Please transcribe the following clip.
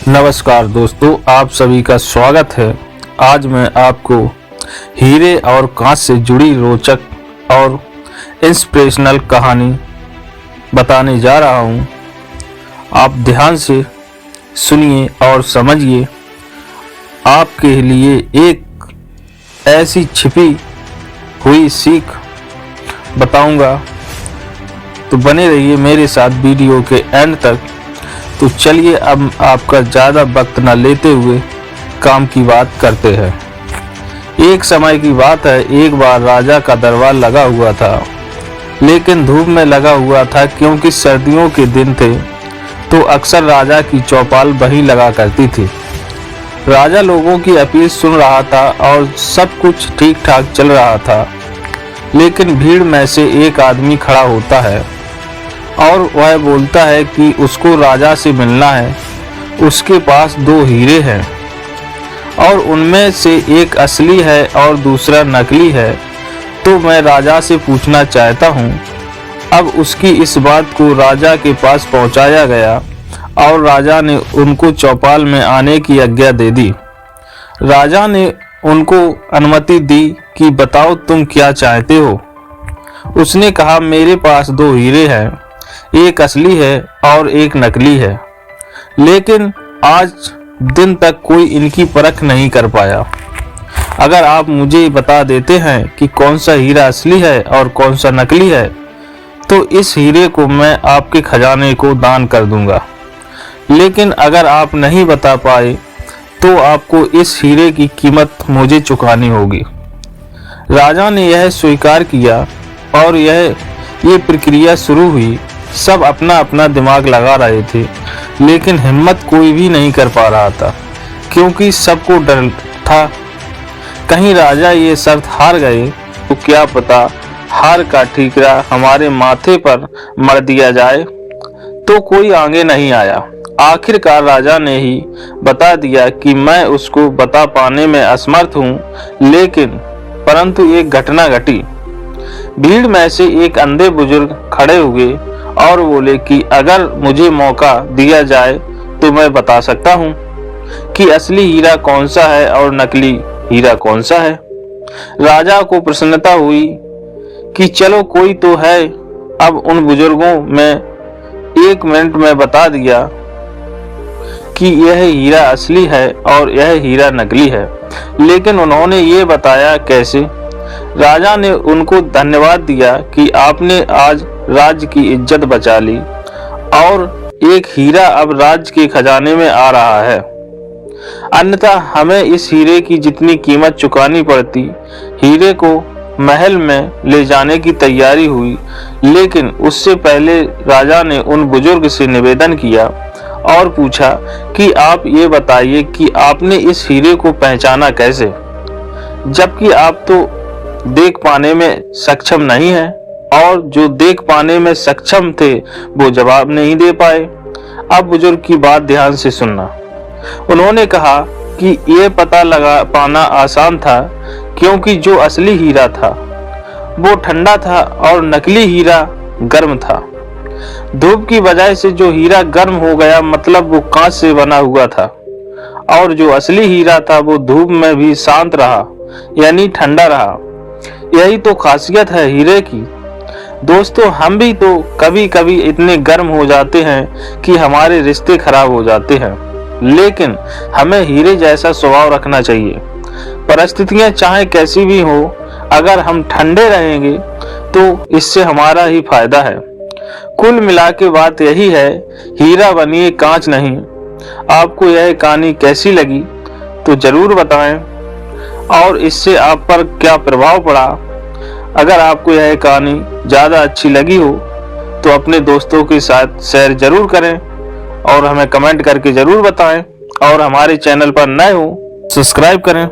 नमस्कार दोस्तों, आप सभी का स्वागत है। आज मैं आपको हीरे और कांच से जुड़ी रोचक और इंस्पिरेशनल कहानी बताने जा रहा हूँ। आप ध्यान से सुनिए और समझिए। आपके लिए एक ऐसी छिपी हुई सीख बताऊंगा, तो बने रहिए मेरे साथ वीडियो के एंड तक। तो चलिए अब आपका ज़्यादा वक्त न लेते हुए काम की बात करते हैं। एक समय की बात है, एक बार राजा का दरबार लगा हुआ था, लेकिन धूप में लगा हुआ था क्योंकि सर्दियों के दिन थे, तो अक्सर राजा की चौपाल वहीं लगा करती थी। राजा लोगों की अपील सुन रहा था और सब कुछ ठीक ठाक चल रहा था, लेकिन भीड़ में से एक आदमी खड़ा होता है और वह बोलता है कि उसको राजा से मिलना है। उसके पास 2 हीरे हैं और उनमें से एक असली है और दूसरा नकली है, तो मैं राजा से पूछना चाहता हूँ। अब उसकी इस बात को राजा के पास पहुँचाया गया और राजा ने उनको चौपाल में आने की आज्ञा दे दी। राजा ने उनको अनुमति दी कि बताओ तुम क्या चाहते हो। उसने कहा, मेरे पास 2 हीरे हैं, एक असली है और एक नकली है, लेकिन आज दिन तक कोई इनकी परख नहीं कर पाया। अगर आप मुझे बता देते हैं कि कौन सा हीरा असली है और कौन सा नकली है, तो इस हीरे को मैं आपके खजाने को दान कर दूंगा। लेकिन अगर आप नहीं बता पाए तो आपको इस हीरे की कीमत मुझे चुकानी होगी। राजा ने यह स्वीकार किया और ये प्रक्रिया शुरू हुई। सब अपना अपना दिमाग लगा रहे थे, लेकिन हिम्मत कोई भी नहीं कर पा रहा था, क्योंकि सबको डर था कहीं राजा ये शर्त हार गए तो क्या पता हार का ठीकरा हमारे माथे पर मर दिया जाए। तो कोई आगे नहीं आया। आखिरकार राजा ने ही बता दिया कि मैं उसको बता पाने में असमर्थ हूँ, लेकिन परंतु एक घटना घटी। भीड़ में से एक अंधे बुजुर्ग खड़े हुए और बोले कि अगर मुझे मौका दिया जाए तो मैं बता सकता हूँ कि असली हीरा कौन सा है और नकली हीरा कौन सा है। राजा को प्रसन्नता हुई कि चलो कोई तो है। अब उन बुजुर्गों में 1 मिनट में बता दिया कि यह हीरा असली है और यह हीरा नकली है, लेकिन उन्होंने ये बताया कैसे। राजा ने उनको धन्यवाद दिया कि आपने आज राज्य की इज्जत बचा ली और एक हीरा अब राज्य के खजाने में आ रहा है, अन्यथा हमें इस हीरे की जितनी कीमत चुकानी पड़ती। हीरे को महल में ले जाने की तैयारी हुई, लेकिन उससे पहले राजा ने उन बुजुर्ग से निवेदन किया और पूछा कि आप ये बताइए कि आपने इस हीरे को पहचाना कैसे, जबकि आप तो देख पाने में सक्षम नहीं है। और जो देख पाने में सक्षम थे वो जवाब नहीं दे पाए। अब बुजुर्ग की बात ध्यान से सुनना। उन्होंने कहा कि ये पता लगा पाना आसान था, क्योंकि जो असली हीरा था वो ठंडा था और नकली हीरा गर्म था। धूप की वजह से जो हीरा गर्म हो गया, मतलब वो कांच से बना हुआ था, और जो असली हीरा था वो धूप में भी शांत रहा, यानी ठंडा रहा। यही तो खासियत है हीरे की। दोस्तों, हम भी तो कभी कभी इतने गर्म हो जाते हैं कि हमारे रिश्ते खराब हो जाते हैं, लेकिन हमें हीरे जैसा स्वभाव रखना चाहिए। परिस्थितियां चाहे कैसी भी हो, अगर हम ठंडे रहेंगे तो इससे हमारा ही फायदा है। कुल मिला के बात यही है, हीरा बनिए कांच नहीं। आपको यह कहानी कैसी लगी तो जरूर बताएं, और इससे आप पर क्या प्रभाव पड़ा। अगर आपको यह कहानी ज़्यादा अच्छी लगी हो तो अपने दोस्तों के साथ शेयर जरूर करें और हमें कमेंट करके जरूर बताएं, और हमारे चैनल पर नए हो सब्सक्राइब करें।